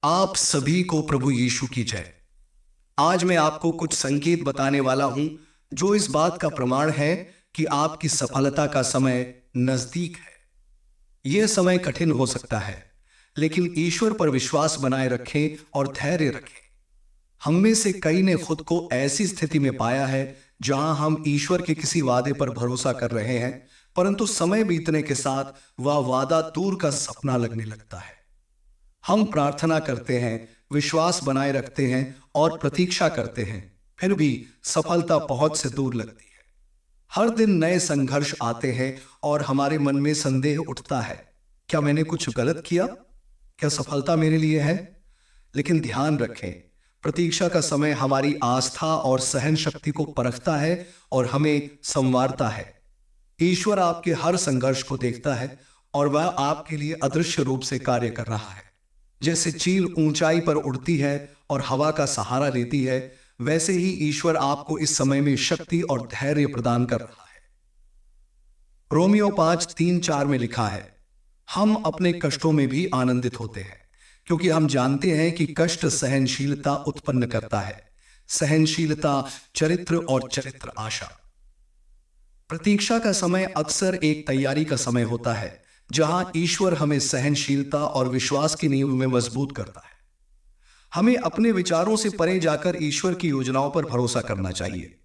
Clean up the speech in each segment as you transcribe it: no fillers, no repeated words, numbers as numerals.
आप सभी को प्रभु यीशु की जय। आज मैं आपको कुछ संकेत बताने वाला हूं जो इस बात का प्रमाण है कि आपकी सफलता का समय नजदीक है। यह समय कठिन हो सकता है, लेकिन ईश्वर पर विश्वास बनाए रखें और धैर्य रखें। हम में से कई ने खुद को ऐसी स्थिति में पाया है जहां हम ईश्वर के किसी वादे पर भरोसा कर रहे हैं, परंतु समय बीतने के साथ वह वादा दूर का सपना लगने लगता है। हम प्रार्थना करते हैं, विश्वास बनाए रखते हैं और प्रतीक्षा करते हैं, फिर भी सफलता पहुंच से दूर लगती है। हर दिन नए संघर्ष आते हैं और हमारे मन में संदेह उठता है, क्या मैंने कुछ गलत किया? क्या सफलता मेरे लिए है? लेकिन ध्यान रखें, प्रतीक्षा का समय हमारी आस्था और सहन शक्ति को परखता है और हमें संवारता है। ईश्वर आपके हर संघर्ष को देखता है और वह आपके लिए अदृश्य रूप से कार्य कर रहा है। जैसे चील ऊंचाई पर उड़ती है और हवा का सहारा लेती है, वैसे ही ईश्वर आपको इस समय में शक्ति और धैर्य प्रदान कर रहा है। रोमियो 5:3-4 में लिखा है, हम अपने कष्टों में भी आनंदित होते हैं, क्योंकि हम जानते हैं कि कष्ट सहनशीलता उत्पन्न करता है, सहनशीलता चरित्र और चरित्र आशा। प्रतीक्षा का समय अक्सर एक तैयारी का समय होता है, जहां ईश्वर हमें सहनशीलता और विश्वास की नींव में मजबूत करता है। हमें अपने विचारों से परे जाकर ईश्वर की योजनाओं पर भरोसा करना चाहिए।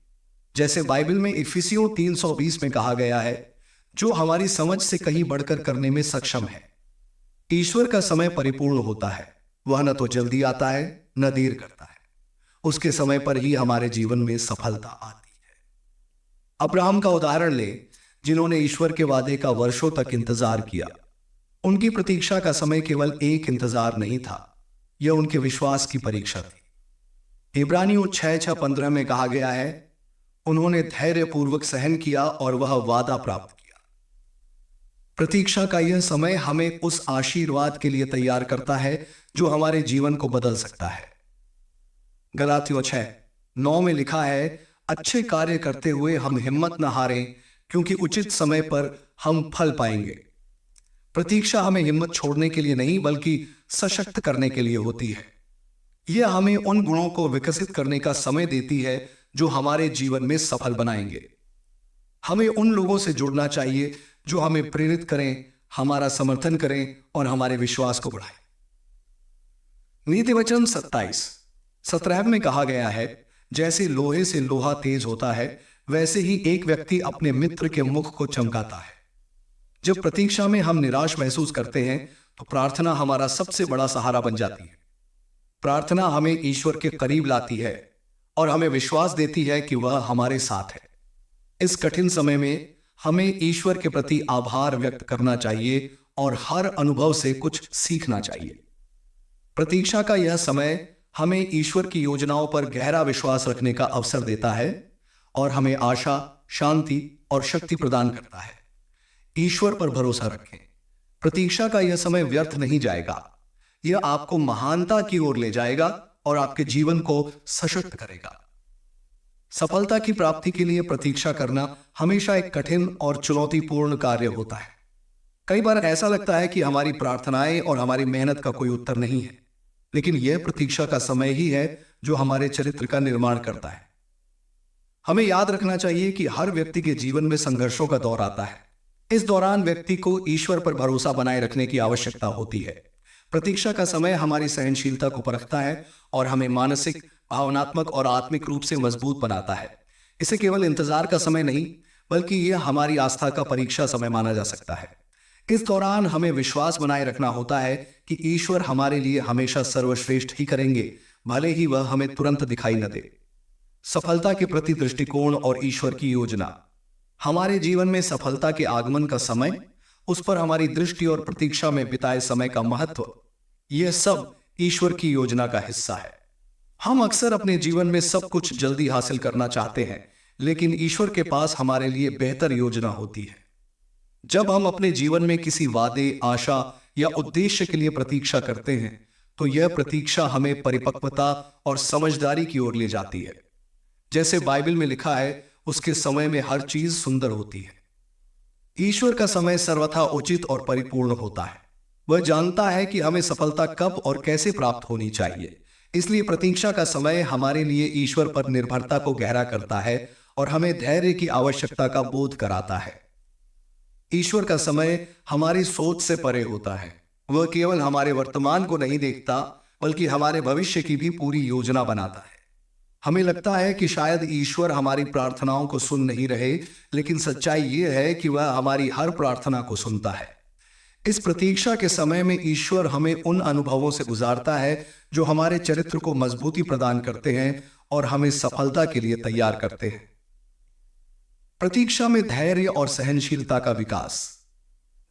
जैसे बाइबल में इफिसियों 3:20 में कहा गया है, जो हमारी समझ से कहीं बढ़कर करने में सक्षम है। ईश्वर का समय परिपूर्ण होता है, वह न तो जल्दी आता है न देर करता है। उसके समय पर ही हमारे जीवन में सफलता आती है। अब्राहम का उदाहरण ले, जिन्होंने ईश्वर के वादे का वर्षों तक इंतजार किया। उनकी प्रतीक्षा का समय केवल एक इंतजार नहीं था, यह उनके विश्वास की परीक्षा थी। इब्रानियों 6:15 में कहा गया है, उन्होंने धैर्यपूर्वक सहन किया और वह वादा प्राप्त किया। प्रतीक्षा का यह समय हमें उस आशीर्वाद के लिए तैयार करता है जो हमारे जीवन को बदल सकता है। गलातियों 6:9 में लिखा है, अच्छे कार्य करते हुए हम हिम्मत न हारें, क्योंकि उचित समय पर हम फल पाएंगे। प्रतीक्षा हमें हिम्मत छोड़ने के लिए नहीं, बल्कि सशक्त करने के लिए होती है। यह हमें उन गुणों को विकसित करने का समय देती है जो हमारे जीवन में सफल बनाएंगे। हमें उन लोगों से जुड़ना चाहिए जो हमें प्रेरित करें, हमारा समर्थन करें और हमारे विश्वास को बढ़ाएं। नीतिवचन 27:17 में कहा गया है, जैसे लोहे से लोहा तेज होता है, वैसे ही एक व्यक्ति अपने मित्र के मुख को चमकाता है। जब प्रतीक्षा में हम निराश महसूस करते हैं, तो प्रार्थना हमारा सबसे बड़ा सहारा बन जाती है। प्रार्थना हमें ईश्वर के करीब लाती है और हमें विश्वास देती है कि वह हमारे साथ है। इस कठिन समय में हमें ईश्वर के प्रति आभार व्यक्त करना चाहिए और हर अनुभव से कुछ सीखना चाहिए। प्रतीक्षा का यह समय हमें ईश्वर की योजनाओं पर गहरा विश्वास रखने का अवसर देता है और हमें आशा, शांति और शक्ति प्रदान करता है। ईश्वर पर भरोसा रखें। प्रतीक्षा का यह समय व्यर्थ नहीं जाएगा, यह आपको महानता की ओर ले जाएगा और आपके जीवन को सशक्त करेगा। सफलता की प्राप्ति के लिए प्रतीक्षा करना हमेशा एक कठिन और चुनौतीपूर्ण कार्य होता है। कई बार ऐसा लगता है कि हमारी प्रार्थनाएं और हमारी मेहनत का कोई उत्तर नहीं है, लेकिन यह प्रतीक्षा का समय ही है जो हमारे चरित्र का निर्माण करता है। हमें याद रखना चाहिए कि हर व्यक्ति के जीवन में संघर्षों का दौर आता है। इस दौरान व्यक्ति को ईश्वर पर भरोसा बनाए रखने की आवश्यकता होती है। प्रतीक्षा का समय हमारी सहनशीलता को परखता है और हमें मानसिक, भावनात्मक और आत्मिक रूप से मजबूत बनाता है। इसे केवल इंतजार का समय नहीं, बल्कि यह हमारी आस्था का परीक्षा समय माना जा सकता है। इस दौरान हमें विश्वास बनाए रखना होता है कि ईश्वर हमारे लिए हमेशा सर्वश्रेष्ठ ही करेंगे, भले ही वह हमें तुरंत दिखाई न दे। सफलता के प्रति दृष्टिकोण और ईश्वर की योजना। हमारे जीवन में सफलता के आगमन का समय, उस पर हमारी दृष्टि और प्रतीक्षा में बिताए समय का महत्व, यह सब ईश्वर की योजना का हिस्सा है। हम अक्सर अपने जीवन में सब कुछ जल्दी हासिल करना चाहते हैं, लेकिन ईश्वर के पास हमारे लिए बेहतर योजना होती है। जब हम अपने जीवन में किसी वादे, आशा या उद्देश्य के लिए प्रतीक्षा करते हैं, तो यह प्रतीक्षा हमें परिपक्वता और समझदारी की ओर ले जाती है। जैसे बाइबल में लिखा है, उसके समय में हर चीज सुंदर होती है। ईश्वर का समय सर्वथा उचित और परिपूर्ण होता है। वह जानता है कि हमें सफलता कब और कैसे प्राप्त होनी चाहिए। इसलिए प्रतीक्षा का समय हमारे लिए ईश्वर पर निर्भरता को गहरा करता है और हमें धैर्य की आवश्यकता का बोध कराता है। ईश्वर का समय हमारी सोच से परे होता है। वह केवल हमारे वर्तमान को नहीं देखता, बल्कि हमारे भविष्य की भी पूरी योजना बनाता है। हमें लगता है कि शायद ईश्वर हमारी प्रार्थनाओं को सुन नहीं रहे, लेकिन सच्चाई यह है कि वह हमारी हर प्रार्थना को सुनता है। इस प्रतीक्षा के समय में ईश्वर हमें उन अनुभवों से गुजारता है जो हमारे चरित्र को मजबूती प्रदान करते हैं और हमें सफलता के लिए तैयार करते हैं। प्रतीक्षा में धैर्य और सहनशीलता का विकास।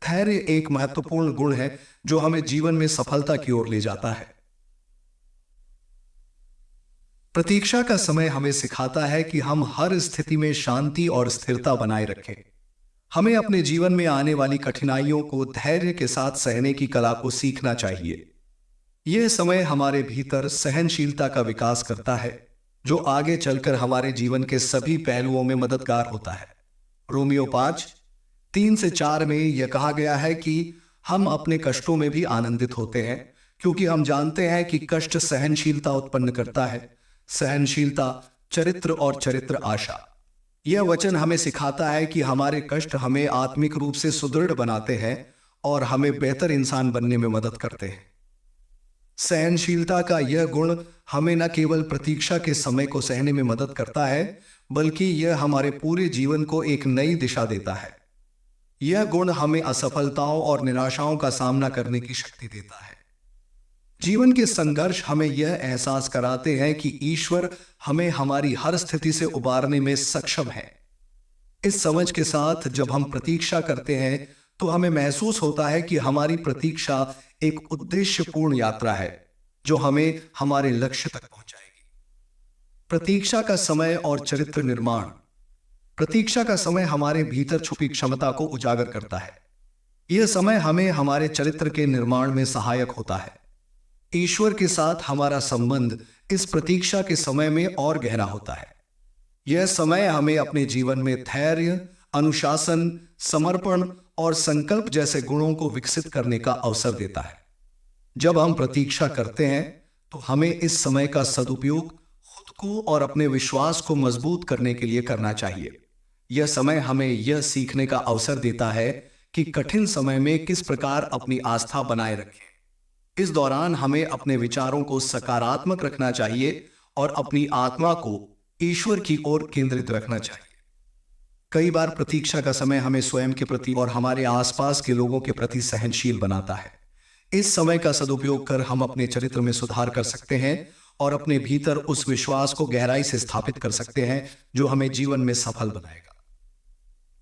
धैर्य एक महत्वपूर्ण गुण है जो हमें जीवन में सफलता की ओर ले जाता है। प्रतीक्षा का समय हमें सिखाता है कि हम हर स्थिति में शांति और स्थिरता बनाए रखें। हमें अपने जीवन में आने वाली कठिनाइयों को धैर्य के साथ सहने की कला को सीखना चाहिए। यह समय हमारे भीतर सहनशीलता का विकास करता है, जो आगे चलकर हमारे जीवन के सभी पहलुओं में मददगार होता है। रोमियो 5:3-4 में यह कहा गया है कि हम अपने कष्टों में भी आनंदित होते हैं, क्योंकि हम जानते हैं कि कष्ट सहनशीलता उत्पन्न करता है, सहनशीलता चरित्र और चरित्र आशा। यह वचन हमें सिखाता है कि हमारे कष्ट हमें आत्मिक रूप से सुदृढ़ बनाते हैं और हमें बेहतर इंसान बनने में मदद करते हैं। सहनशीलता का यह गुण हमें न केवल प्रतीक्षा के समय को सहने में मदद करता है, बल्कि यह हमारे पूरे जीवन को एक नई दिशा देता है। यह गुण हमें असफलताओं और निराशाओं का सामना करने की शक्ति देता है। जीवन के संघर्ष हमें यह एहसास कराते हैं कि ईश्वर हमें हमारी हर स्थिति से उबारने में सक्षम है। इस समझ के साथ जब हम प्रतीक्षा करते हैं तो हमें महसूस होता है कि हमारी प्रतीक्षा एक उद्देश्यपूर्ण यात्रा है जो हमें हमारे लक्ष्य तक पहुंचाएगी। प्रतीक्षा का समय और चरित्र निर्माण। प्रतीक्षा का समय हमारे भीतर छुपी क्षमता को उजागर करता है। यह समय हमें हमारे चरित्र के निर्माण में सहायक होता है। ईश्वर के साथ हमारा संबंध इस प्रतीक्षा के समय में और गहरा होता है। यह समय हमें अपने जीवन में धैर्य, अनुशासन, समर्पण और संकल्प जैसे गुणों को विकसित करने का अवसर देता है। जब हम प्रतीक्षा करते हैं तो हमें इस समय का सदुपयोग खुद को और अपने विश्वास को मजबूत करने के लिए करना चाहिए। यह समय हमें यह सीखने का अवसर देता है कि कठिन समय में किस प्रकार अपनी आस्था बनाए रखें। इस दौरान हमें अपने विचारों को सकारात्मक रखना चाहिए और अपनी आत्मा को ईश्वर की ओर केंद्रित रखना चाहिए। कई बार प्रतीक्षा का समय हमें स्वयं के प्रति और हमारे आसपास के लोगों के प्रति सहनशील बनाता है। इस समय का सदुपयोग कर हम अपने चरित्र में सुधार कर सकते हैं और अपने भीतर उस विश्वास को गहराई से स्थापित कर सकते हैं जो हमें जीवन में सफल बनाएगा।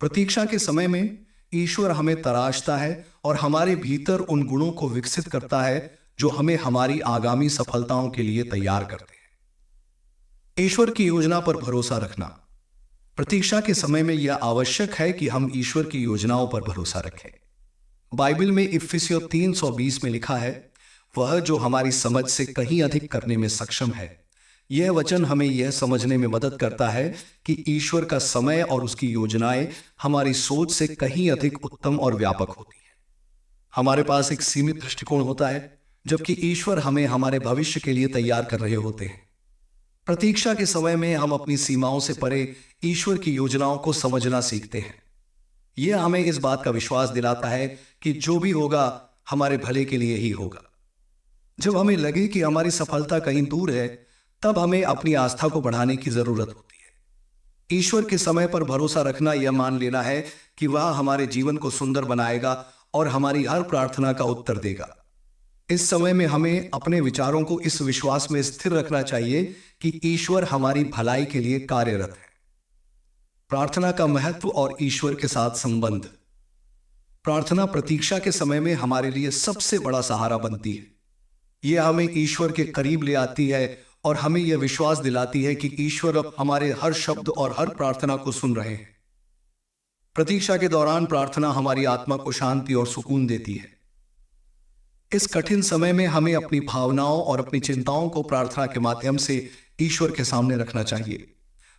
प्रतीक्षा के समय में ईश्वर हमें तराशता है और हमारे भीतर उन गुणों को विकसित करता है जो हमें हमारी आगामी सफलताओं के लिए तैयार करते हैं। ईश्वर की योजना पर भरोसा रखना। प्रतीक्षा के समय में यह आवश्यक है कि हम ईश्वर की योजनाओं पर भरोसा रखें। बाइबल में इफिसियों 3:20 में लिखा है, वह जो हमारी समझ से कहीं अधिक करने में सक्षम है। यह वचन हमें यह समझने में मदद करता है कि ईश्वर का समय और उसकी योजनाएं हमारी सोच से कहीं अधिक उत्तम और व्यापक होती हैं। हमारे पास एक सीमित दृष्टिकोण होता है, जबकि ईश्वर हमें हमारे भविष्य के लिए तैयार कर रहे होते हैं। प्रतीक्षा के समय में हम अपनी सीमाओं से परे ईश्वर की योजनाओं को समझना सीखते हैं। यह हमें इस बात का विश्वास दिलाता है कि जो भी होगा हमारे भले के लिए ही होगा। जब हमें लगे कि हमारी सफलता कहीं दूर है, तब हमें अपनी आस्था को बढ़ाने की जरूरत होती है। ईश्वर के समय पर भरोसा रखना यह मान लेना है कि वह हमारे जीवन को सुंदर बनाएगा और हमारी हर प्रार्थना का उत्तर देगा। इस समय में हमें अपने विचारों को इस विश्वास में स्थिर रखना चाहिए कि ईश्वर हमारी भलाई के लिए कार्यरत है। प्रार्थना का महत्व और ईश्वर के साथ संबंध। प्रार्थना प्रतीक्षा के समय में हमारे लिए सबसे बड़ा सहारा बनती है। यह हमें ईश्वर के करीब ले आती है और हमें यह विश्वास दिलाती है कि ईश्वर अब हमारे हर शब्द और हर प्रार्थना को सुन रहे हैं। प्रतीक्षा के दौरान प्रार्थना हमारी आत्मा को शांति और सुकून देती है। इस कठिन समय में हमें अपनी भावनाओं और अपनी चिंताओं को प्रार्थना के माध्यम से ईश्वर के सामने रखना चाहिए।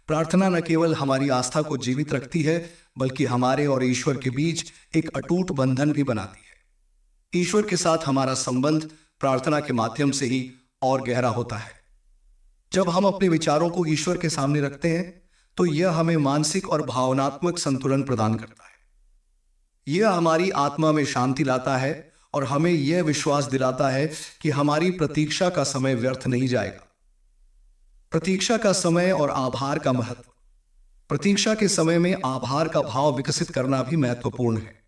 प्रार्थना न केवल हमारी आस्था को जीवित रखती है, बल्कि हमारे और ईश्वर के बीच एक अटूट बंधन भी बनाती है। ईश्वर के साथ हमारा संबंध प्रार्थना के माध्यम से ही और गहरा होता है। जब हम अपने विचारों को ईश्वर के सामने रखते हैं तो यह हमें मानसिक और भावनात्मक संतुलन प्रदान करता है। यह हमारी आत्मा में शांति लाता है और हमें यह विश्वास दिलाता है कि हमारी प्रतीक्षा का समय व्यर्थ नहीं जाएगा। प्रतीक्षा का समय और आभार का महत्व। प्रतीक्षा के समय में आभार का भाव विकसित करना भी महत्वपूर्ण है।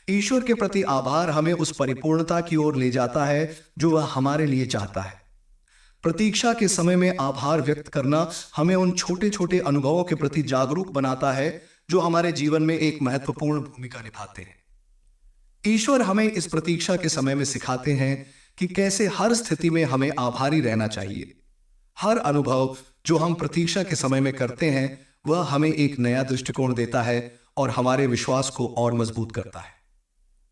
ईश्वर के प्रति आभार हमें उस परिपूर्णता की ओर ले जाता है जो वह हमारे लिए चाहता है। प्रतीक्षा के समय में आभार व्यक्त करना हमें उन छोटे छोटे अनुभवों के प्रति जागरूक बनाता है जो हमारे जीवन में एक महत्वपूर्ण भूमिका निभाते हैं। ईश्वर हमें इस प्रतीक्षा के समय में सिखाते हैं कि कैसे हर स्थिति में हमें आभारी रहना चाहिए। हर अनुभव जो हम प्रतीक्षा के समय में करते हैं वह हमें एक नया दृष्टिकोण देता है और हमारे विश्वास को और मजबूत करता है।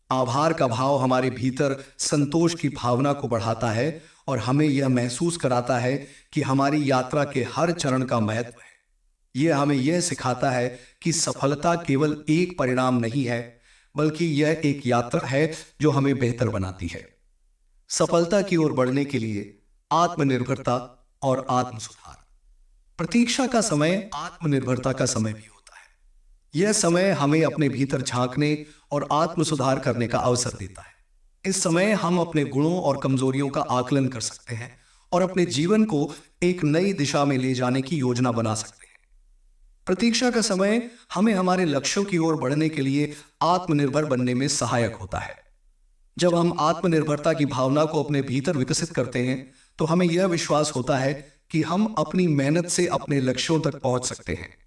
आभार का भाव हमारे भीतर संतोष की भावना को बढ़ाता है और हमें यह महसूस कराता है कि हमारी यात्रा के हर चरण का महत्व है। यह हमें यह सिखाता है कि सफलता केवल एक परिणाम नहीं है, बल्कि यह एक यात्रा है जो हमें बेहतर बनाती है। सफलता की ओर बढ़ने के लिए आत्मनिर्भरता और आत्म सुधार। प्रतीक्षा का समय आत्मनिर्भरता का समय भी होता है। यह समय हमें अपने भीतर झांकने और आत्म सुधार करने का अवसर देता है। इस समय हम अपने गुणों और कमजोरियों का आकलन कर सकते हैं और अपने जीवन को एक नई दिशा में ले जाने की योजना बना सकते हैं। प्रतीक्षा का समय हमें हमारे लक्ष्यों की ओर बढ़ने के लिए आत्मनिर्भर बनने में सहायक होता है। जब हम आत्मनिर्भरता की भावना को अपने भीतर विकसित करते हैं तो हमें यह विश्वास होता है कि हम अपनी मेहनत से अपने लक्ष्यों तक पहुंच सकते हैं।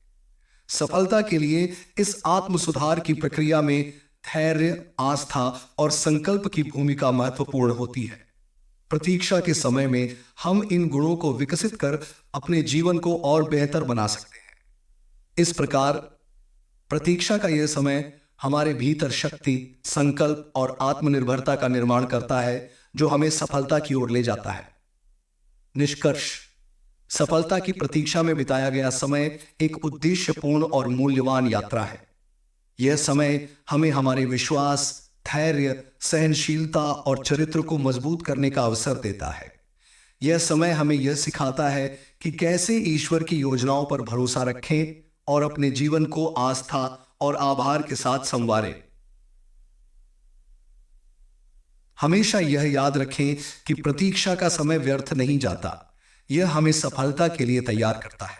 सफलता के लिए इस आत्म सुधार की प्रक्रिया में धैर्य, आस्था और संकल्प की भूमिका महत्वपूर्ण होती है। प्रतीक्षा के समय में हम इन गुणों को विकसित कर अपने जीवन को और बेहतर बना सकते हैं। इस प्रकार प्रतीक्षा का यह समय हमारे भीतर शक्ति, संकल्प और आत्मनिर्भरता का निर्माण करता है जो हमें सफलता की ओर ले जाता है। निष्कर्ष, सफलता की प्रतीक्षा में बिताया गया समय एक उद्देश्यपूर्ण और मूल्यवान यात्रा है। यह समय हमें हमारे विश्वास, धैर्य, सहनशीलता और चरित्र को मजबूत करने का अवसर देता है। यह समय हमें यह सिखाता है कि कैसे ईश्वर की योजनाओं पर भरोसा रखें और अपने जीवन को आस्था और आभार के साथ संवारें। हमेशा यह याद रखें कि प्रतीक्षा का समय व्यर्थ नहीं जाता। यह हमें सफलता के लिए तैयार करता है।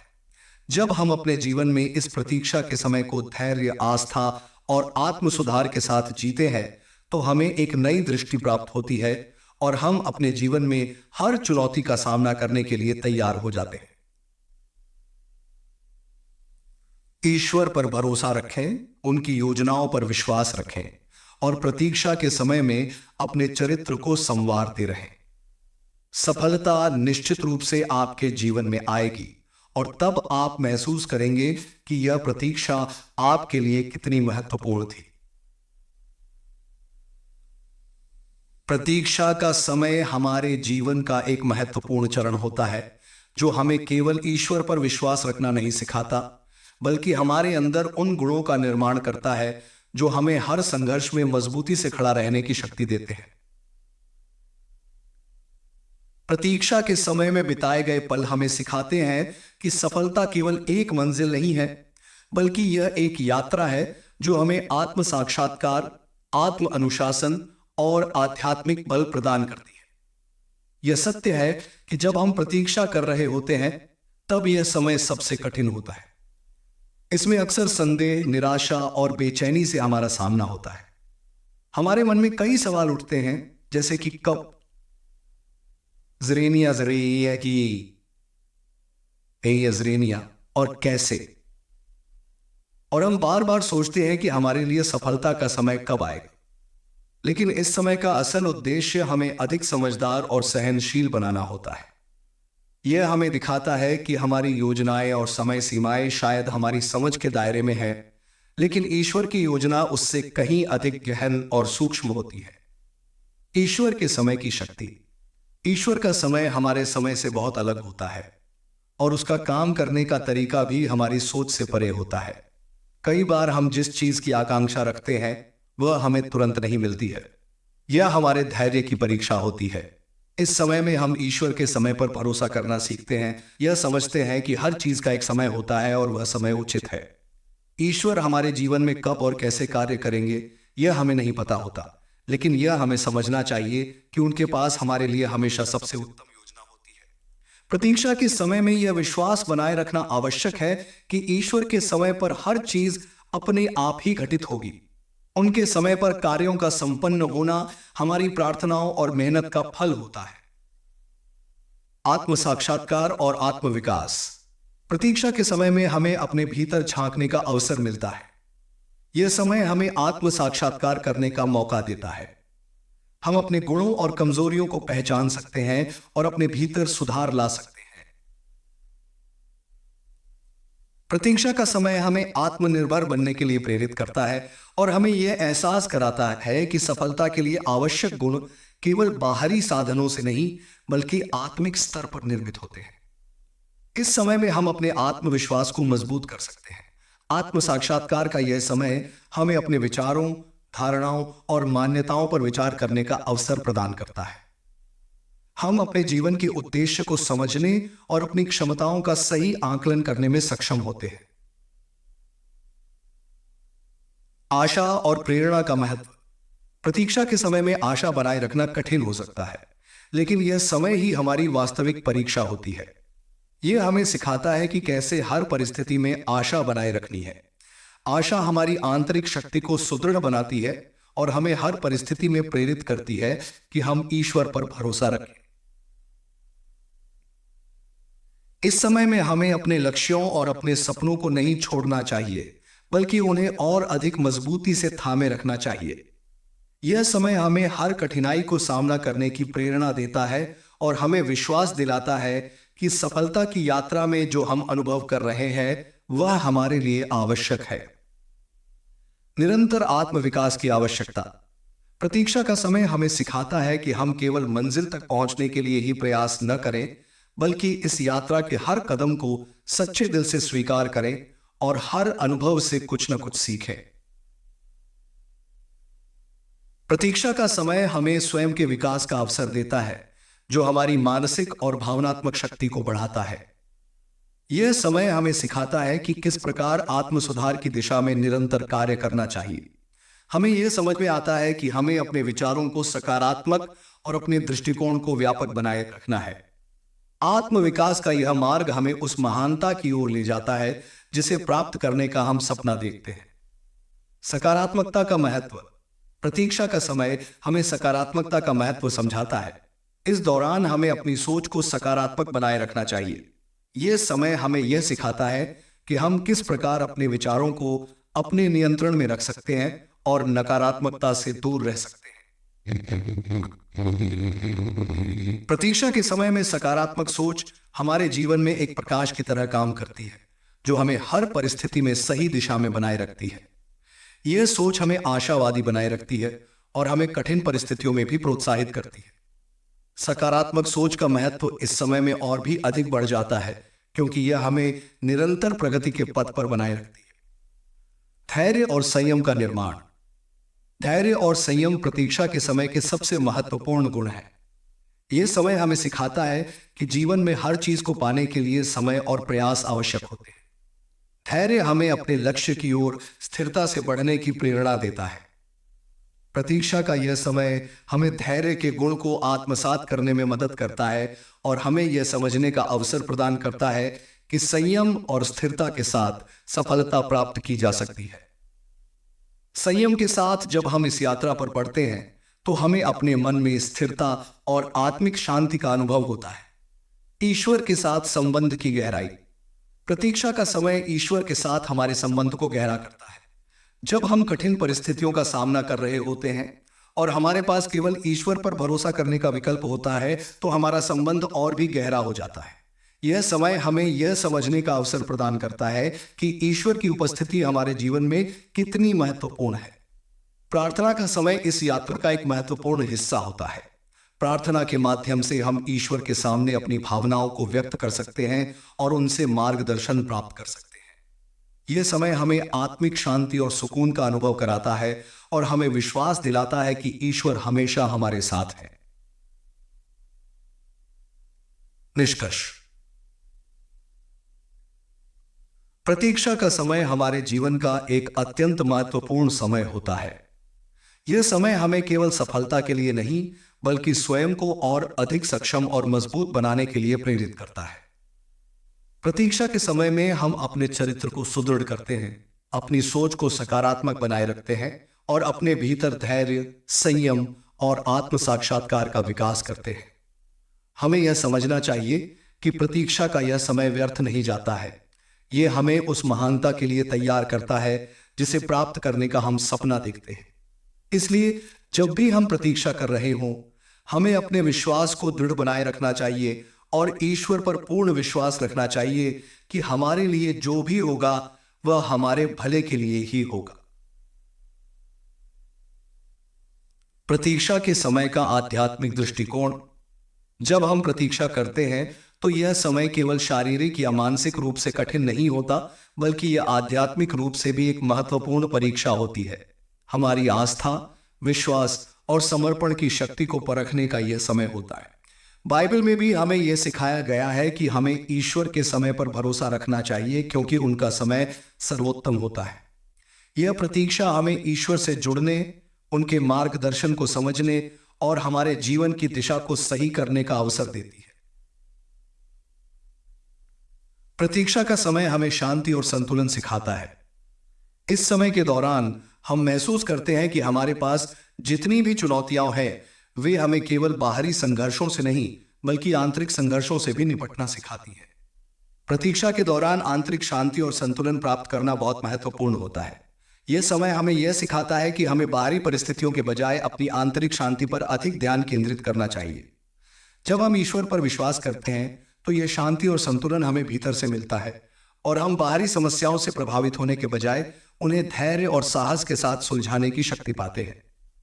जब हम अपने जीवन में इस प्रतीक्षा के समय को धैर्य, आस्था और आत्म सुधार के साथ जीते हैं तो हमें एक नई दृष्टि प्राप्त होती है और हम अपने जीवन में हर चुनौती का सामना करने के लिए तैयार हो जाते हैं। ईश्वर पर भरोसा रखें, उनकी योजनाओं पर विश्वास रखें और प्रतीक्षा के समय में अपने चरित्र को संवारते रहें। सफलता निश्चित रूप से आपके जीवन में आएगी और तब आप महसूस करेंगे कि यह प्रतीक्षा आपके लिए कितनी महत्वपूर्ण थी। प्रतीक्षा का समय हमारे जीवन का एक महत्वपूर्ण चरण होता है जो हमें केवल ईश्वर पर विश्वास रखना नहीं सिखाता, बल्कि हमारे अंदर उन गुणों का निर्माण करता है जो हमें हर संघर्ष में मजबूती से खड़ा रहने की शक्ति देते हैं। प्रतीक्षा के समय में बिताए गए पल हमें सिखाते हैं कि सफलता केवल एक मंजिल नहीं है, बल्कि यह एक यात्रा है जो हमें आत्म साक्षात्कार, आत्म अनुशासन और आध्यात्मिक बल प्रदान करती है। यह सत्य है कि जब हम प्रतीक्षा कर रहे होते हैं तब यह समय सबसे कठिन होता है। इसमें अक्सर संदेह, निराशा और बेचैनी से हमारा सामना होता है। हमारे मन में कई सवाल उठते हैं, जैसे कि कब, ज़रेनिया ज़रेनिया की ज़रेनिया और कैसे। और हम बार बार सोचते हैं कि हमारे लिए सफलता का समय कब आएगा। लेकिन इस समय का असल उद्देश्य हमें अधिक समझदार और सहनशील बनाना होता है। यह हमें दिखाता है कि हमारी योजनाएं और समय सीमाएं शायद हमारी समझ के दायरे में है, लेकिन ईश्वर की योजना उससे कहीं अधिक गहन और सूक्ष्म होती है। ईश्वर के समय की शक्ति। ईश्वर का समय हमारे समय से बहुत अलग होता है और उसका काम करने का तरीका भी हमारी सोच से परे होता है। कई बार हम जिस चीज की आकांक्षा रखते हैं वह हमें तुरंत नहीं मिलती है। यह हमारे धैर्य की परीक्षा होती है। इस समय में हम ईश्वर के समय पर भरोसा करना सीखते हैं। यह समझते हैं कि हर चीज का एक समय होता है और वह समय उचित है। ईश्वर हमारे जीवन में कब और कैसे कार्य करेंगे यह हमें नहीं पता होता, लेकिन यह हमें समझना चाहिए कि उनके पास हमारे लिए हमेशा सबसे उत्तम योजना होती है। प्रतीक्षा के समय में यह विश्वास बनाए रखना आवश्यक है कि ईश्वर के समय पर हर चीज अपने आप ही घटित होगी। उनके समय पर कार्यों का संपन्न होना हमारी प्रार्थनाओं और मेहनत का फल होता है। आत्म साक्षात्कार और आत्म विकास। प्रतीक्षा के समय में हमें अपने भीतर झांकने का अवसर मिलता है। यह समय हमें आत्म साक्षात्कार करने का मौका देता है। हम अपने गुणों और कमजोरियों को पहचान सकते हैं और अपने भीतर सुधार ला सकते हैं। प्रतीक्षा का समय हमें आत्मनिर्भर बनने के लिए प्रेरित करता है और हमें यह एहसास कराता है कि सफलता के लिए आवश्यक गुण केवल बाहरी साधनों से नहीं बल्कि आत्मिक स्तर पर निर्मित होते हैं। इस समय में हम अपने आत्मविश्वास को मजबूत कर सकते हैं। आत्म साक्षात्कार का यह समय हमें अपने विचारों, धारणाओं और मान्यताओं पर विचार करने का अवसर प्रदान करता है। हम अपने जीवन के उद्देश्य को समझने और अपनी क्षमताओं का सही आकलन करने में सक्षम होते हैं। आशा और प्रेरणा का महत्व। प्रतीक्षा के समय में आशा बनाए रखना कठिन हो सकता है, लेकिन यह समय ही हमारी वास्तविक परीक्षा होती है। यह हमें सिखाता है कि कैसे हर परिस्थिति में आशा बनाए रखनी है। आशा हमारी आंतरिक शक्ति को सुदृढ़ बनाती है और हमें हर परिस्थिति में प्रेरित करती है कि हम ईश्वर पर भरोसा रखें। इस समय में हमें अपने लक्ष्यों और अपने सपनों को नहीं छोड़ना चाहिए, बल्कि उन्हें और अधिक मजबूती से थामे रखना चाहिए। यह समय हमें हर कठिनाई को सामना करने की प्रेरणा देता है और हमें विश्वास दिलाता है कि सफलता की यात्रा में जो हम अनुभव कर रहे हैं वह हमारे लिए आवश्यक है। निरंतर आत्मविकास की आवश्यकता। प्रतीक्षा का समय हमें सिखाता है कि हम केवल मंजिल तक पहुंचने के लिए ही प्रयास न करें, बल्कि इस यात्रा के हर कदम को सच्चे दिल से स्वीकार करें और हर अनुभव से कुछ न कुछ सीखें। प्रतीक्षा का समय हमें स्वयं के विकास का अवसर देता है, जो हमारी मानसिक और भावनात्मक शक्ति को बढ़ाता है। यह समय हमें सिखाता है कि किस प्रकार आत्म सुधार की दिशा में निरंतर कार्य करना चाहिए। हमें यह समझ में आता है कि हमें अपने विचारों को सकारात्मक और अपने दृष्टिकोण को व्यापक बनाए रखना है। आत्म विकास का यह मार्ग हमें उस महानता की ओर ले जाता है जिसे प्राप्त करने का हम सपना देखते हैं। सकारात्मकता का महत्व। प्रतीक्षा का समय हमें सकारात्मकता का महत्व समझाता है। इस दौरान हमें अपनी सोच को सकारात्मक बनाए रखना चाहिए। यह समय हमें यह सिखाता है कि हम किस प्रकार अपने विचारों को अपने नियंत्रण में रख सकते हैं और नकारात्मकता से दूर रह सकते हैं। प्रतीक्षा के समय में सकारात्मक सोच हमारे जीवन में एक प्रकाश की तरह काम करती है, जो हमें हर परिस्थिति में सही दिशा में बनाए रखती है। यह सोच हमें आशावादी बनाए रखती है और हमें कठिन परिस्थितियों में भी प्रोत्साहित करती है। सकारात्मक सोच का महत्व इस समय में और भी अधिक बढ़ जाता है, क्योंकि यह हमें निरंतर प्रगति के पथ पर बनाए रखती है। धैर्य और संयम का निर्माण। धैर्य और संयम प्रतीक्षा के समय के सबसे महत्वपूर्ण गुण हैं। यह समय हमें सिखाता है कि जीवन में हर चीज को पाने के लिए समय और प्रयास आवश्यक होते हैं। धैर्य हमें अपने लक्ष्य की ओर स्थिरता से बढ़ने की प्रेरणा देता है। प्रतीक्षा का यह समय हमें धैर्य के गुण को आत्मसात करने में मदद करता है और हमें यह समझने का अवसर प्रदान करता है कि संयम और स्थिरता के साथ सफलता प्राप्त की जा सकती है। संयम के साथ जब हम इस यात्रा पर बढ़ते हैं तो हमें अपने मन में स्थिरता और आत्मिक शांति का अनुभव होता है। ईश्वर के साथ संबंध की गहराई। प्रतीक्षा का समय ईश्वर के साथ हमारे संबंध को गहरा करता है। जब हम कठिन परिस्थितियों का सामना कर रहे होते हैं और हमारे पास केवल ईश्वर पर भरोसा करने का विकल्प होता है, तो हमारा संबंध और भी गहरा हो जाता है। यह समय हमें यह समझने का अवसर प्रदान करता है कि ईश्वर की उपस्थिति हमारे जीवन में कितनी महत्वपूर्ण है। प्रार्थना का समय इस यात्रा का एक महत्वपूर्ण हिस्सा होता है। प्रार्थना के माध्यम से हम ईश्वर के सामने अपनी भावनाओं को व्यक्त कर सकते हैं और उनसे मार्गदर्शन प्राप्त कर सकते हैं। यह समय हमें आत्मिक शांति और सुकून का अनुभव कराता है और हमें विश्वास दिलाता है कि ईश्वर हमेशा हमारे साथ है। निष्कर्ष। प्रतीक्षा का समय हमारे जीवन का एक अत्यंत महत्वपूर्ण समय होता है। यह समय हमें केवल सफलता के लिए नहीं बल्कि स्वयं को और अधिक सक्षम और मजबूत बनाने के लिए प्रेरित करता है। प्रतीक्षा के समय में हम अपने चरित्र को सुदृढ़ करते हैं, अपनी सोच को सकारात्मक बनाए रखते हैं और अपने भीतर धैर्य, संयम और आत्म साक्षात्कार का विकास करते हैं। हमें यह समझना चाहिए कि प्रतीक्षा का यह समय व्यर्थ नहीं जाता है। यह हमें उस महानता के लिए तैयार करता है जिसे प्राप्त करने का हम सपना देखते हैं। इसलिए जब भी हम प्रतीक्षा कर रहे हों, हमें अपने विश्वास को दृढ़ बनाए रखना चाहिए और ईश्वर पर पूर्ण विश्वास रखना चाहिए कि हमारे लिए जो भी होगा वह हमारे भले के लिए ही होगा। प्रतीक्षा के समय का आध्यात्मिक दृष्टिकोण। जब हम प्रतीक्षा करते हैं तो यह समय केवल शारीरिक या मानसिक रूप से कठिन नहीं होता बल्कि यह आध्यात्मिक रूप से भी एक महत्वपूर्ण परीक्षा होती है। हमारी आस्था, विश्वास और समर्पण की शक्ति को परखने का यह समय होता है। बाइबल में भी हमें यह सिखाया गया है कि हमें ईश्वर के समय पर भरोसा रखना चाहिए क्योंकि उनका समय सर्वोत्तम होता है। यह प्रतीक्षा हमें ईश्वर से जुड़ने, उनके मार्गदर्शन को समझने और हमारे जीवन की दिशा को सही करने का अवसर देती है। प्रतीक्षा का समय हमें शांति और संतुलन सिखाता है। इस समय के दौरान हम महसूस करते हैं कि हमारे पास जितनी भी चुनौतियां हैं वे हमें केवल बाहरी संघर्षों से नहीं बल्कि आंतरिक संघर्षों से भी निपटना सिखाती है। प्रतीक्षा के दौरान आंतरिक शांति और संतुलन प्राप्त करना बहुत महत्वपूर्ण होता है। यह समय हमें यह सिखाता है कि हमें बाहरी परिस्थितियों के बजाय अपनी आंतरिक शांति पर अधिक ध्यान केंद्रित करना चाहिए। जब हम ईश्वर पर विश्वास करते हैं तो यह शांति और संतुलन हमें भीतर से मिलता है और हम बाहरी समस्याओं से प्रभावित होने के बजाय उन्हें धैर्य और साहस के साथ सुलझाने की शक्ति पाते हैं।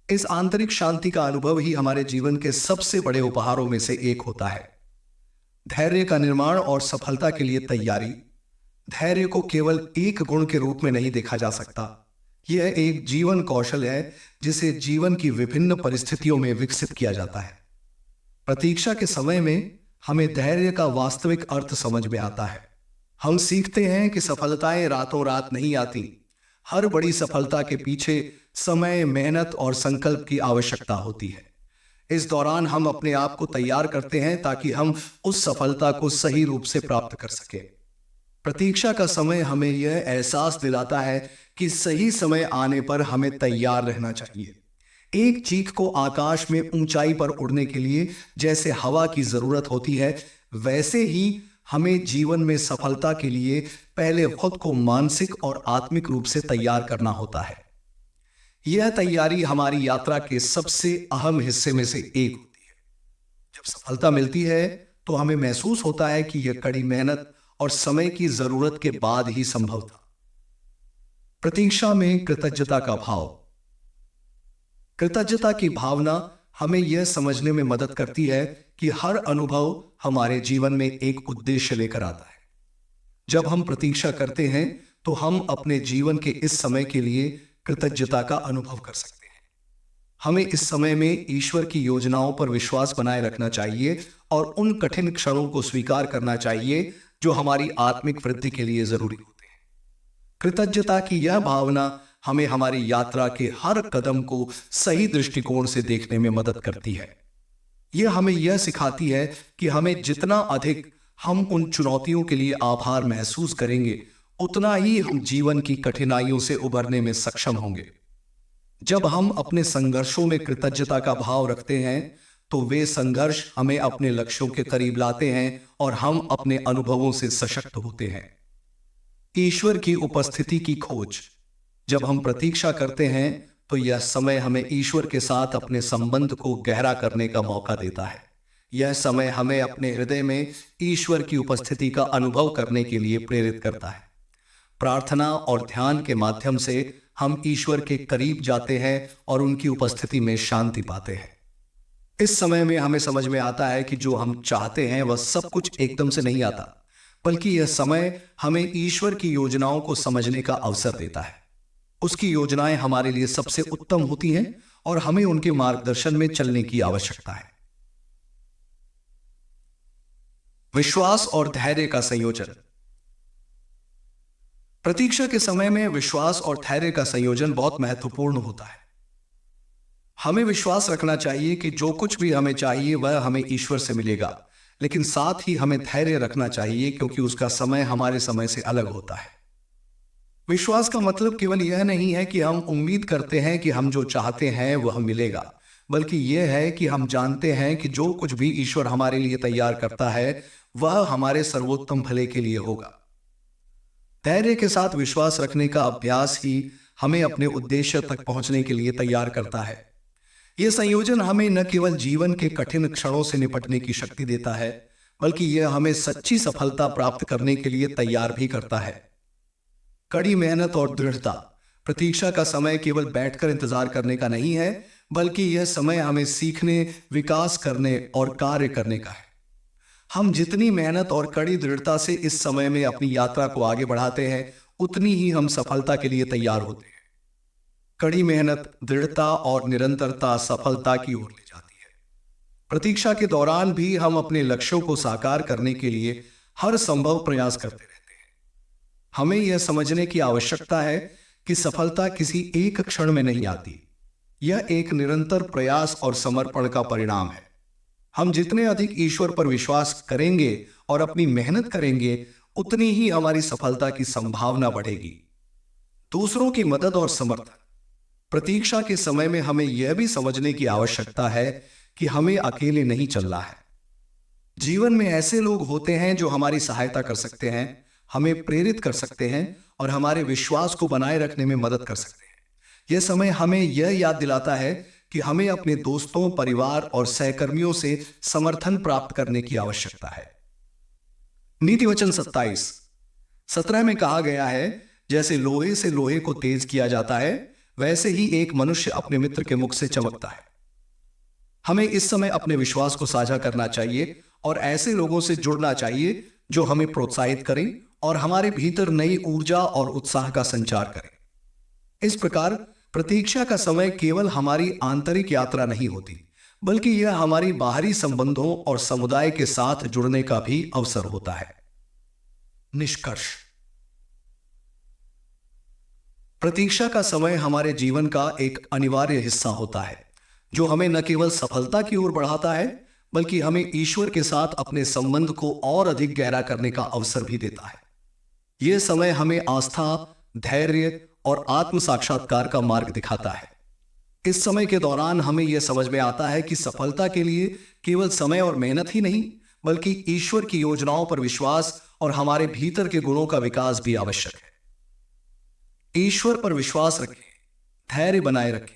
इस आंतरिक शांति का अनुभव ही हमारे जीवन के सबसे बड़े उपहारों में से एक होता है। धैर्य का निर्माण और सफलता के लिए तैयारी। धैर्य को केवल एक गुण के रूप में नहीं देखा जा सकता। यह एक जीवन कौशल है जिसे जीवन की विभिन्न परिस्थितियों में विकसित किया जाता है। प्रतीक्षा के समय में हमें धैर्य का वास्तविक अर्थ समझ में आता है। हम सीखते हैं कि सफलताएं रातों रात नहीं आती। हर बड़ी सफलता के पीछे समय, मेहनत और संकल्प की आवश्यकता होती है। इस दौरान हम अपने आप को तैयार करते हैं ताकि हम उस सफलता को सही रूप से प्राप्त कर सकें। प्रतीक्षा का समय हमें यह एहसास दिलाता है कि सही समय आने पर हमें तैयार रहना चाहिए। एक चीख को आकाश में ऊंचाई पर उड़ने के लिए जैसे हवा की जरूरत होती है, वैसे ही हमें जीवन में सफलता के लिए पहले खुद को मानसिक और आत्मिक रूप से तैयार करना होता है। यह तैयारी हमारी यात्रा के सबसे अहम हिस्से में से एक होती है। जब सफलता मिलती है तो हमें महसूस होता है कि यह कड़ी मेहनत और समय की जरूरत के बाद ही संभव था। प्रतीक्षा में कृतज्ञता का भाव। कृतज्ञता की भावना हमें यह समझने में मदद करती है कि हर अनुभव हमारे जीवन में एक उद्देश्य लेकर आता है। जब हम प्रतीक्षा करते हैं तो हम अपने जीवन के इस समय के लिए कृतज्ञता का अनुभव कर सकते हैं। हमें इस समय में ईश्वर की योजनाओं पर विश्वास बनाए रखना चाहिए और उन कठिन क्षणों को स्वीकार करना चाहिए जो हमारी आत्मिक वृद्धि के लिए जरूरी होते हैं। कृतज्ञता की यह भावना हमें हमारी यात्रा के हर कदम को सही दृष्टिकोण से देखने में मदद करती है। यह हमें यह सिखाती है कि हमें जितना अधिक हम उन चुनौतियों के लिए आभार महसूस करेंगे, उतना ही हम जीवन की कठिनाइयों से उबरने में सक्षम होंगे। जब हम अपने संघर्षों में कृतज्ञता का भाव रखते हैं तो वे संघर्ष हमें अपने लक्ष्यों के करीब लाते हैं और हम अपने अनुभवों से सशक्त होते हैं। ईश्वर की उपस्थिति की खोज। जब हम प्रतीक्षा करते हैं तो यह समय हमें ईश्वर के साथ अपने संबंध को गहरा करने का मौका देता है। यह समय हमें अपने हृदय में ईश्वर की उपस्थिति का अनुभव करने के लिए प्रेरित करता है। प्रार्थना और ध्यान के माध्यम से हम ईश्वर के करीब जाते हैं और उनकी उपस्थिति में शांति पाते हैं। इस समय में हमें समझ में आता है कि जो हम चाहते हैं वह सब कुछ एकदम से नहीं आता, बल्कि यह समय हमें ईश्वर की योजनाओं को समझने का अवसर देता है। उसकी योजनाएं हमारे लिए सबसे उत्तम होती हैं और हमें उनके मार्गदर्शन में चलने की आवश्यकता है। विश्वास और धैर्य का संयोजन। प्रतीक्षा के समय में विश्वास और धैर्य का संयोजन बहुत महत्वपूर्ण होता है। हमें विश्वास रखना चाहिए कि जो कुछ भी हमें चाहिए वह हमें ईश्वर से मिलेगा, लेकिन साथ ही हमें धैर्य रखना चाहिए क्योंकि उसका समय हमारे समय से अलग होता है। विश्वास का मतलब केवल यह नहीं है कि हम उम्मीद करते हैं कि हम जो चाहते हैं वह मिलेगा, बल्कि यह है कि हम जानते हैं कि जो कुछ भी ईश्वर हमारे लिए तैयार करता है वह हमारे सर्वोत्तम भले के लिए होगा। धैर्य के साथ विश्वास रखने का अभ्यास ही हमें अपने उद्देश्य तक पहुंचने के लिए तैयार करता है। यह संयोजन हमें न केवल जीवन के कठिन क्षणों से निपटने की शक्ति देता है, बल्कि यह हमें सच्ची सफलता प्राप्त करने के लिए तैयार भी करता है। कड़ी मेहनत और दृढ़ता। प्रतीक्षा का समय केवल बैठकर इंतजार करने का नहीं है, बल्कि यह समय हमें सीखने, विकास करने और कार्य करने का है। हम जितनी मेहनत और कड़ी दृढ़ता से इस समय में अपनी यात्रा को आगे बढ़ाते हैं, उतनी ही हम सफलता के लिए तैयार होते हैं। कड़ी मेहनत, दृढ़ता और निरंतरता सफलता की ओर ले जाती है। प्रतीक्षा के दौरान भी हम अपने लक्ष्यों को साकार करने के लिए हर संभव प्रयास करते रहते हैं। हमें यह समझने की आवश्यकता है कि सफलता किसी एक क्षण में नहीं आती। यह एक निरंतर प्रयास और समर्पण का परिणाम है। हम जितने अधिक ईश्वर पर विश्वास करेंगे और अपनी मेहनत करेंगे, उतनी ही हमारी सफलता की संभावना बढ़ेगी। दूसरों की मदद और समर्थन। प्रतीक्षा के समय में हमें यह भी समझने की आवश्यकता है कि हमें अकेले नहीं चलना है। जीवन में ऐसे लोग होते हैं जो हमारी सहायता कर सकते हैं, हमें प्रेरित कर सकते हैं और हमारे विश्वास को बनाए रखने में मदद कर सकते हैं। यह समय हमें यह याद दिलाता है कि हमें अपने दोस्तों, परिवार और सहकर्मियों से समर्थन प्राप्त करने की आवश्यकता है। नीति वचन 27:17 में कहा गया है, जैसे लोहे से लोहे को तेज किया जाता है, वैसे ही एक मनुष्य अपने मित्र के मुख से चमकता है। हमें इस समय अपने विश्वास को साझा करना चाहिए और ऐसे लोगों से जुड़ना चाहिए जो हमें प्रोत्साहित करें और हमारे भीतर नई ऊर्जा और उत्साह का संचार करें। इस प्रकार प्रतीक्षा का समय केवल हमारी आंतरिक यात्रा नहीं होती, बल्कि यह हमारी बाहरी संबंधों और समुदाय के साथ जुड़ने का भी अवसर होता है। निष्कर्ष। प्रतीक्षा का समय हमारे जीवन का एक अनिवार्य हिस्सा होता है, जो हमें न केवल सफलता की ओर बढ़ाता है, बल्कि हमें ईश्वर के साथ अपने संबंध को और अधिक गहरा करने का अवसर भी देता है। यह समय हमें आस्था, धैर्य और आत्म साक्षात्कार का मार्ग दिखाता है। इस समय के दौरान हमें यह समझ में आता है कि सफलता के लिए केवल समय और मेहनत ही नहीं, बल्कि ईश्वर की योजनाओं पर विश्वास और हमारे भीतर के गुणों का विकास भी आवश्यक है। ईश्वर पर विश्वास रखें, धैर्य बनाए रखें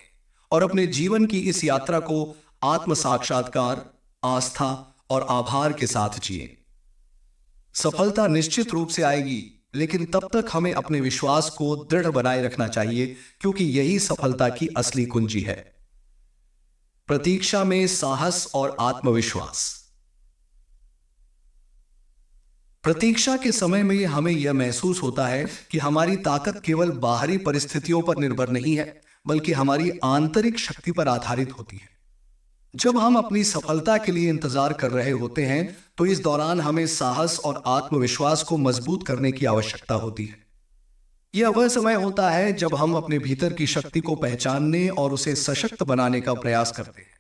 और अपने जीवन की इस यात्रा को आत्म साक्षात्कार, आस्था और आभार के साथ जिए। सफलता निश्चित रूप से आएगी, लेकिन तब तक हमें अपने विश्वास को दृढ़ बनाए रखना चाहिए, क्योंकि यही सफलता की असली कुंजी है। प्रतीक्षा में साहस और आत्मविश्वास। प्रतीक्षा के समय में हमें यह महसूस होता है कि हमारी ताकत केवल बाहरी परिस्थितियों पर निर्भर नहीं है, बल्कि हमारी आंतरिक शक्ति पर आधारित होती है। जब हम अपनी सफलता के लिए इंतजार कर रहे होते हैं, तो इस दौरान हमें साहस और आत्मविश्वास को मजबूत करने की आवश्यकता होती है। यह वह समय होता है जब हम अपने भीतर की शक्ति को पहचानने और उसे सशक्त बनाने का प्रयास करते हैं।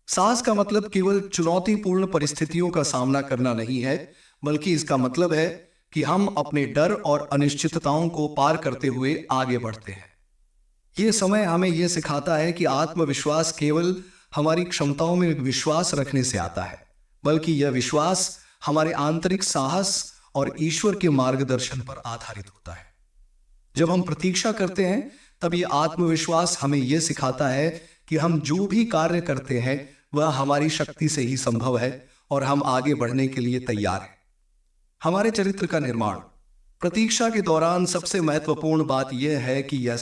साहस का मतलब केवल चुनौतीपूर्ण परिस्थितियों का सामना करना नहीं है, बल्कि इसका मतलब है कि हम अपने डर और अनिश्चितताओं को पार करते हुए आगे बढ़ते हैं। यह समय हमें यह सिखाता है कि आत्मविश्वास केवल हमारी क्षमताओं में विश्वास रखने से आता है, बल्कि यह विश्वास हमारे आंतरिक साहस और ईश्वर के मार्गदर्शन पर आधारित होता है। जब हम प्रतीक्षा करते हैं, तब यह आत्मविश्वास हमें यह सिखाता है कि हम जो भी कार्य करते हैं वह हमारी शक्ति से ही संभव है और हम आगे बढ़ने के लिए तैयार हैं। हमारे चरित्र का निर्माण। प्रतीक्षा के दौरान सबसे महत्वपूर्ण बात यह है कि यह